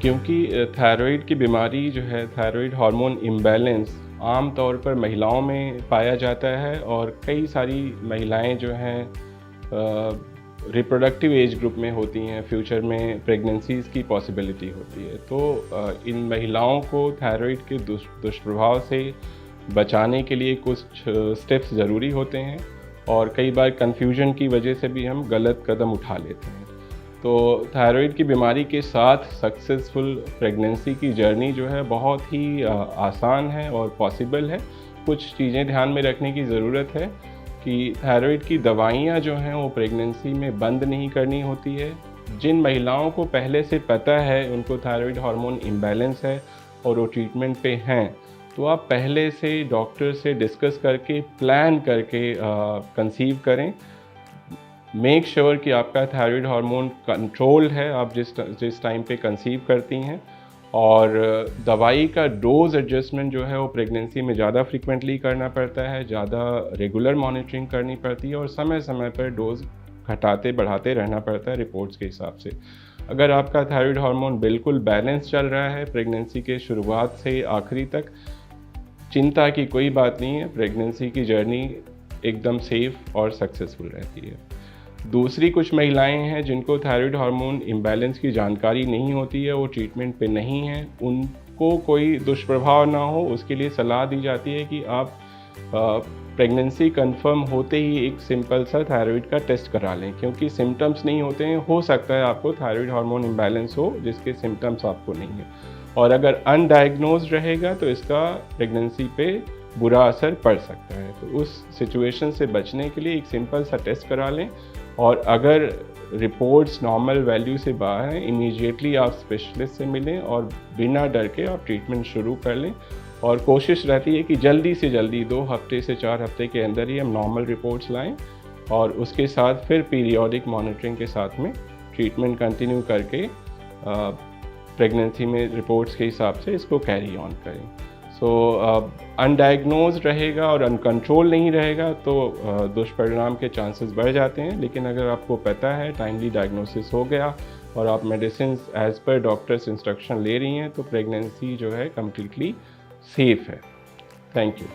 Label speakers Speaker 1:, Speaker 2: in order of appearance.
Speaker 1: क्योंकि थायराइड की बीमारी जो है, थायराइड हार्मोन इम्बैलेंस आम तौर पर महिलाओं में पाया जाता है और कई सारी महिलाएं जो हैं रिप्रोडक्टिव एज ग्रुप में होती हैं, फ्यूचर में प्रेगनेंसीज़ की पॉसिबिलिटी होती है। तो इन महिलाओं को थायराइड के दुष्प्रभाव से बचाने के लिए कुछ स्टेप्स ज़रूरी होते हैं और कई बार कन्फ्यूजन की वजह से भी हम गलत कदम उठा लेते हैं। तो थायराइड की बीमारी के साथ सक्सेसफुल प्रेगनेंसी की जर्नी जो है बहुत ही आसान है और पॉसिबल है। कुछ चीज़ें ध्यान में रखने की ज़रूरत है कि थायराइड की दवाइयाँ जो हैं वो प्रेगनेंसी में बंद नहीं करनी होती है। जिन महिलाओं को पहले से पता है उनको थायराइड हार्मोन इम्बैलेंस है और वो ट्रीटमेंट पे हैं, तो आप पहले से डॉक्टर से डिस्कस करके प्लान करके कंसीव करें। मेक श्योर कि आपका थायराइड हार्मोन कंट्रोल है आप जिस टाइम पे कंसीव करती हैं। और दवाई का डोज एडजस्टमेंट जो है वो प्रेगनेंसी में ज़्यादा फ्रीक्वेंटली करना पड़ता है, ज़्यादा रेगुलर मॉनिटरिंग करनी पड़ती है और समय समय पर डोज घटाते बढ़ाते रहना पड़ता है रिपोर्ट्स के हिसाब से। अगर आपका थायराइड हार्मोन बिल्कुल बैलेंस चल रहा है प्रेगनेंसी के शुरुआत से आखिरी तक, चिंता की कोई बात नहीं है, प्रेगनेंसी की जर्नी एकदम सेफ और सक्सेसफुल रहती है। दूसरी कुछ महिलाएं हैं जिनको थायराइड हार्मोन इम्बैलेंस की जानकारी नहीं होती है, वो ट्रीटमेंट पे नहीं हैं, उनको कोई दुष्प्रभाव ना हो उसके लिए सलाह दी जाती है कि आप प्रेगनेंसी कंफर्म होते ही एक सिंपल सा थायराइड का टेस्ट करा लें, क्योंकि सिम्टम्स नहीं होते हैं। हो सकता है आपको थायराइड हार्मोन इम्बैलेंस हो जिसके सिम्टम्स आपको नहीं है, और अगर अनडायग्नोज रहेगा तो इसका प्रेगनेंसी पे बुरा असर पड़ सकता है। तो उस सिचुएशन से बचने के लिए एक सिंपल सा टेस्ट करा लें और अगर रिपोर्ट्स नॉर्मल वैल्यू से बाहर हैं, इमीडिएटली आप स्पेशलिस्ट से मिलें और बिना डर के आप ट्रीटमेंट शुरू कर लें। और कोशिश रहती है कि जल्दी से जल्दी 2 हफ्ते से 4 हफ्ते के अंदर ही हम नॉर्मल रिपोर्ट्स लाएं और उसके साथ फिर पीरियोडिक मॉनिटरिंग के साथ में ट्रीटमेंट कंटिन्यू करके प्रेगनेंसी में रिपोर्ट्स के हिसाब से इसको कैरी ऑन करें। सो अनडायग्नोज रहेगा और अनकंट्रोल नहीं रहेगा तो दुष्परिणाम के चांसेस बढ़ जाते हैं, लेकिन अगर आपको पता है टाइमली डायग्नोसिस हो गया और आप medicine as per doctor's instruction ले रही हैं तो प्रेगनेंसी जो है कम्प्लीटली सेफ है। Thank you.